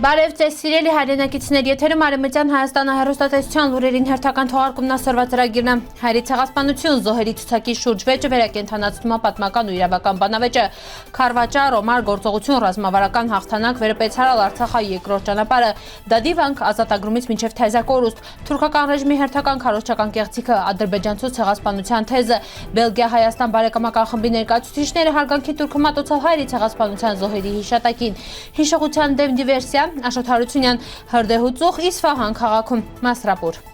Բարև ձեզ սիրելի հայրենակիցներ, եթերում Արևմտյան Հայաստանը հեռուստատեսության լուրերին հերթական թողարկումն ասորված ծրագիրն է։ Հայերի ցեղասպանություն, զոհերի ցուցակի շուրջ վեճը վերակենդանացնում է պատմական ու իրավական բանավեճը։ Քարվաճար, Օմար գործողություն, ռազմավարական հաղթանակ, վերապեցարալ Արցախի երկրորդ ճանապարհը, դադիվանք ազատագրումից մինչև թեզակորուստ, թուրքական ռեժիմի հերթական քարոզչական կեղծիքը, ադրբեջանցու ցեղասպանության թեզը, Բելգիա-Հայաստան բարեկամական խմբի ներկայացուցիչները հարգանքի տուրքը մատուցալ հայերի ցեղասպանության զոհերի հիշատակին, հիշողության դեմ դիվերսիա Աշոտ Հարությունյան, հրդեհուծուխ Իսֆահան քաղաքում, Մասրապուր։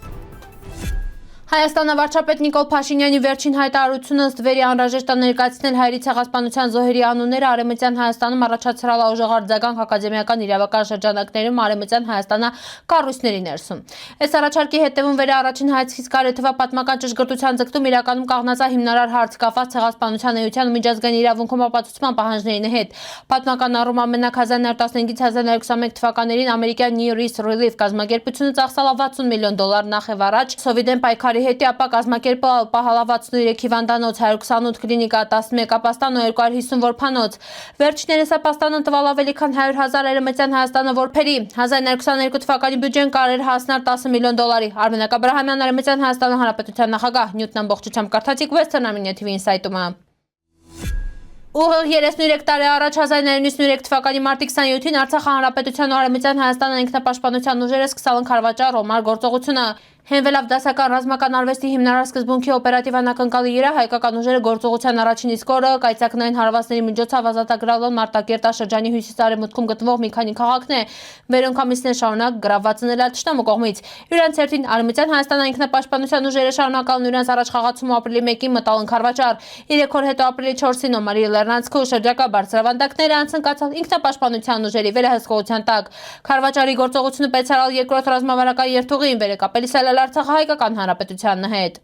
Հայաստանը վարչապետ Նիկոլ Փաշինյանի վերջին հայտարարությունը ըստ վերի անհրաժեշտ է ներկայացնել հայերի ցեղասպանության զոհերի անունները Արևմտյան Հայաստանում առաջացրալ ուժեղարձագանք ակադեմիական իրավական շրջանակներում Արևմտյան Հայաստանը կառույցների ներսում։ Այս առաջարկի հետևում վերի առաջին հայցքից կարեթվա պատմական ճշգրտության ձգտում իրականում կաղնած է հիմնարար հարց կապված ցեղասպանության էության ու միջազգային իրավունքում ապացուցման պահանջների հետ։ Պատմական առում ամենակ 1915-1921 թվականներին ամերիկյան New East Relief կազմակերպությունը ծախսել է $60 միլիոն նախև առաջ Սովետեն պայքարի հետի ապա կազմակերպել պահալա 63 հիվանդանոց, 128 կլինիկա, 11 ապաստան ու 250 որբանոց։ Վերջներս ապաստանը տվալ ավելի քան 100,000 Արևմտյան Հայաստանը որբերի։ 1922 թվականի բյուջեն կարեր հասնել $10 միլիոն։ Արմենակ Աբրահամյան, Արևմտյան Հայաստանի Հանրապետության նախագահ, Նյութն ամբողջությամբ կարդացիք Western Armenia TV ինսայթում։ Ուղիղ 33 տարի առաջ 1993 թվականի մարտի 27-ին Արցախի Հանրապետության ու Արևմտյան Հայաստանի ինքնապաշտպանության ուժերը սկսել են Քարվաճար Օմար գործողությունը։ Հենվելով դասական ռազմական արվեստի հիմնարար սկզբունքի օպերատիվ անակնկալի վրա հայկական ուժերը գործողության առաջին իսկ օրը կայծակնային հարվածների միջոցով ազատագրել են Մարտակերտա շրջանի հյուսիս-արևմուտքում գտնվող մի քանի քաղաքներ, որոնք ամիսներ շարունակ գրավված են ելալ թշնամու կողմից։ Իրենց հերթին Արևմտյան Հայաստանի ինքնապաշտպանության ուժերը շարունակալ իրենց առաջխաղացումը ապրիլի 1-ին մտալ են Քարվաճար։ 3 օր հետո ապրիլի 4-ին Օմարի Լեռնանցքի ու շրջակա բարձրավանդակները անցնկացալ ինքնապաշտպանության ուժերի վերահսկողության տակ։ Քարվաճարի գործողությունը պետցարալ երկրորդ ռազմավարական երթուղին վերակապելիս Արցախի հայկական հանրապետության հետ։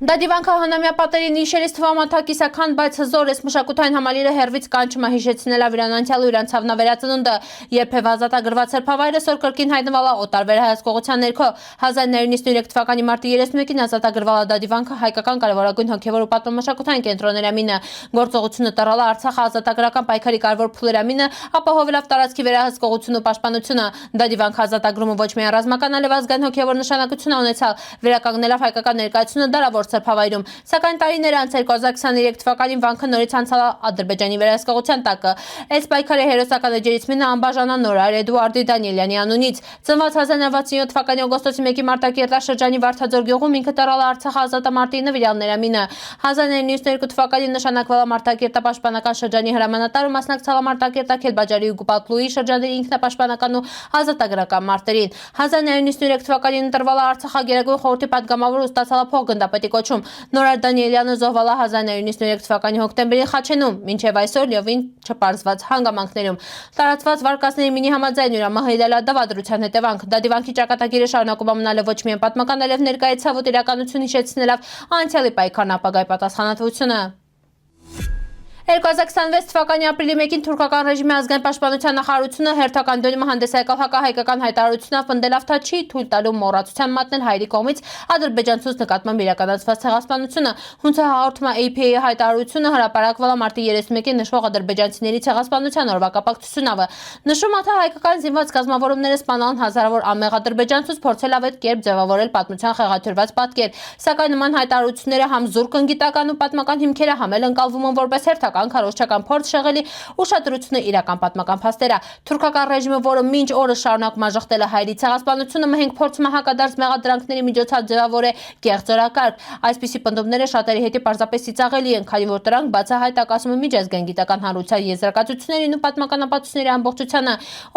Դադիվանքը հանամյա պատերին իշերից թվամաթակիսական, բայց հզոր այս մշակութային համալիրը հերվից կանչում է հիշեցնելա վիրանանցյալը իրան ցավնավերածնունդը, երբև ազատագրված սրբավայրը սոր կրկին հայտնվալա օտար վերահսկողության ներքո 1993 թվականի մարտի 31-ին ազատագրվալա Դադիվանքը հայկական կարևորագույն հոգևոր ու պատմամշակութային կենտրոնների մինը, գործողությունը տռալա Արցախը ազատագրական պայքարի կարևոր փուլերի մինը, ապահովելով տարածքի վերահսկողություն ու պաշտպանությունը։ Դադիվանքը ազատագրումը ոչ միայն ռազմական, այլև ազգային հոգևոր նշանակություն ունեցավ, վերականգնելով հայկական ներկայությունը դարավոր սրբավայրում, սակայն տարիներ անց 2023 թվականին վանքը նորից անցալ Ադրբեջանի վերահսկողության տակ։ Այս պայքարի հերոսական էջերից մինը անբաժանանոր էր Էդուարդի Դանիելյանի անունից։ Ծնված 1967 թվականի օգոստոսի 1-ի Մարտակերտա շրջանի Վարդաձոր գյուղում ինքը տռալ Արցախ ազատամարտի նվիրյալների մինը։ 1992 թվականին նշանակվել Մարտակերտա պաշտպանական շրջանի հրամանատար ու մասնակցել Մարտակերտա Քելբաջարի ու Գուպալպլուի շրջանների ինքնապաշտպանական ու ազատագրական մարտերին։ 1993 թվականին ընտրվել Արցախագերագույն խորհրդի падգամավոր ու ստացալ փոխգնդապետի կոչում։ Նորար Դանիելյանը զոհվել է 1993 թվականի հոկտեմբերի Խաչենում, մինչև այսօր լիովին չպարզված հանգամանքներում։ Տարածված վարկածների մինի համաձայն յուրամահիրել է դավադրության հետևանք։ Դադիվանքի ճակատագիրը շարունակում ամնալը ոչ միայն պատմական, այլև ներկայից ցավոտ իրականություն հիշեցնելով անցյալի պայքարն ապագայի պատասխանատվությունը։ 2026 թվականի ապրիլի 1-ին թուրքական ռեժիմի ազգային պաշտպանության նախարարությունը հերթական դոնիմը հանդես եկավ հակահայկական հայտարարությունով պնդելով թե չի թույլ տալու մոռացության մատնել հայերի կողմից ադրբեջանցուց նկատմամբ իրականացված ցեղասպանությունը։ Հունցա հաղորդում է AP-ի հայտարարությունը հրապարակվել է մարտի 31-ին նշվող ադրբեջանցիների ցեղասպանության օրվա կապակցությունով։ Նշում է թե հայկական զինված կազմավորումները սպանան հազարավոր ամեղ ադրբեջանցուց փորձել ավետ կերպ ձևավորել պատմության խեղաթյուրված պատկեր, սակայն նման հայտարարությունները համ զուրկ են գիտական ու պատմական հիմքերը, համ էլ ընկալվում են որպես հերթական քարոզչական փորձ շեղելի ուշադրությունը իրական պատմական փաստերա։ Թուրքական ռեժիմը, որը մինչ օրը շարունակում մաժխտել է հայերի ցեղասպանությունը, մհենք փորձում է հակադարձ մեղադրանքների միջոցով ձևավորել կեղծորակարգ։ Այսպիսի պնդումները շատերի հետ պարզապես ծիծաղելի են, քանի որ դրանք բացահայտ ակասում են միջազգային գիտական հանրության եզրակացություններին ու պատմական ապացույցների ամբողջությանը։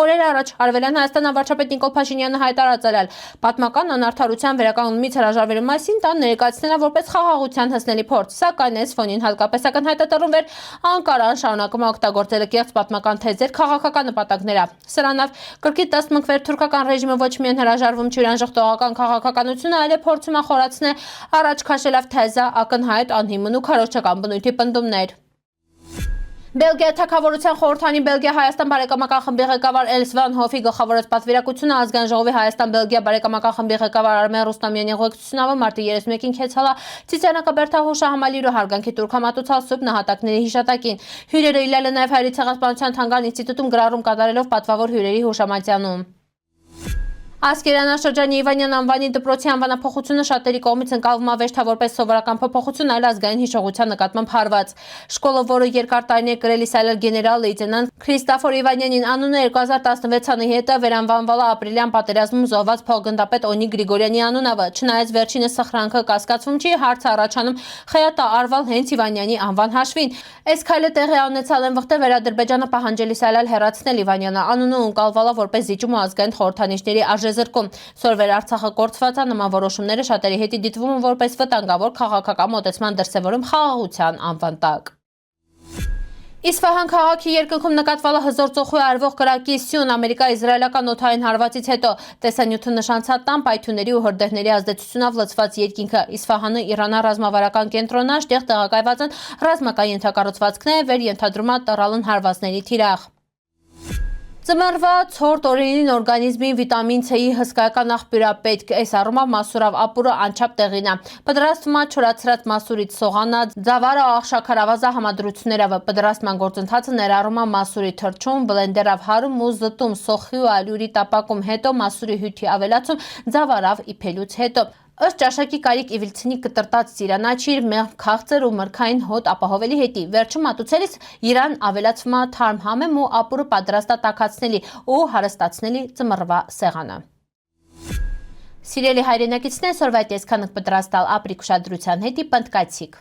Օրեր առաջ Արևելյան Հայաստան վարչապետ Նիկոլ Փաշինյանը հայտարարել պատմական անարդարության վերականգնումից հրաժարվելու մասին տան ներկայացնելա որպես խաղաղության հասնելի փորձ, սակայն այս ֆոնին հատկապես ակնհայտատրվում էր Անկարան շարունակում է օգտագործել կեղծ պատմական թեզեր քաղաքական նպատակների։ Սրանով կրկիտ տասմկվեր թուրքական ռեժիմը ոչ միայն հրաժարվում չի իրան ժխտողական քաղաքականությունը, այլև փորձում է խորացնել առաջ քաշելով թեզա ակնհայտ անհիմն ու քարոզչական բնույթի պնդումներ։ Բելգիա թագավորության խորհրդանի Բելգիա-Հայաստան բարեկամական խմբի ղեկավար Էլս Վան Հոֆի գլխավորած պատվիրակությունը ազգային ժողովի Հայաստան-Բելգիա բարեկամական խմբի ղեկավար Արմեն Ռուստամյանի ուղեկցությունով մարտի 31-ին քեցալա Տիցիանա հուշահամալիրու հարգանքի տուրքամատուցալ սուրբ նահատակների հիշատակին։ Հյուրերը իլել են նաև Հայերի ցեղասպանության թանգարան ինստիտուտում գրառում կատարելով պատվավոր հյուրերի հուշամատյանում։ Ասկերանաշրջանի Իվանյան անվանի դպրոցի անվանափոխությունը շատերի կողմից ընկալվում ավեշտա որպես սովորական փոփոխություն, այլ ազգային հիշողության նկատմամբ հարված։ Շկոլը, որը երկար տարիներ կրել իսրայել գեներալ լեյտենանտ Քրիստոֆոր Իվանյանին անունը 2016 թվականի հետը վերանվանվալ է ապրիլյան պատերազմում զոհված փոխգնդապետ Օնի Գրիգորյանի անունը, չնայած վերջինս սխրանքը կասկածվում չի, հարցը առաջանում խայատա արվալ հենց Իվանյանի անվան հաշվին։ Այս քայլը տեղի ունեցել են վխտե Վերադրբեջանը պահանջել իսրայել հեռացնել Իվանյանը, անունը ընկալվալա որպես զիջում ու ազգային խորհրդանիշների արժեզրկում։ Սորվեր Արցախը կորցված է, նման որոշումները շատերի հետ դիտվում են որպես վտանգավոր քաղաքական մոտեցման դրսևորում խաղաղության անվան տակ։ Իսֆահան քաղաքի երկնքում նկատվալը հզոր ծոխի արվող կրակի սյուն ամերիկա-իսրայելական օդային հարվածից հետո տեսանյութը նշանցած տան պայթյունների ու հրդեհների ազդեցությունով լցված երկինքը Իսֆահանը Իրանա ռազմավարական կենտրոնն է, այստեղ տեղակայված են ռազմական ենթակառուցվածքներ, վեր ենթադրում է տռալուն հարվածների թիրախ։ Ձմեռվա ցորտ օրերին օրգանիզմին վիտամին C-ի հսկայական աղբյուր է պետք, այս առումով մասուրավ ապուրը անչափ տեղին է։ Պատրաստվում է չորացրած մասուրից սողանա, ձավարը աղշաքարավազա համադրություններով։ Պատրաստման գործընթացը ներառում է մասուրի թռչում, բլենդերով հարում ու զտում, սոխի ու ալյուրի տապակում, հետո մասուրի հյութի ավելացում, ձավարավ իբելուց հետո։ Ըստ ճաշակի կարիք իվիլցինի կտրտած ծիրանաչիր, մեղմ քաղցր ու մրգային հոտ ապահովելի հետի։ Վերջում մատուցելիս իրան ավելացվում է թարմ համեմ ու ապուրը պատրաստ է տաքացնելի ու հարստացնելի ձմռվա սեղանը։ Սիրելի հայրենակիցներ, սորվա տեսքանք պատրաստալ ապրիկ ուշադրության հետի պնդկացիք։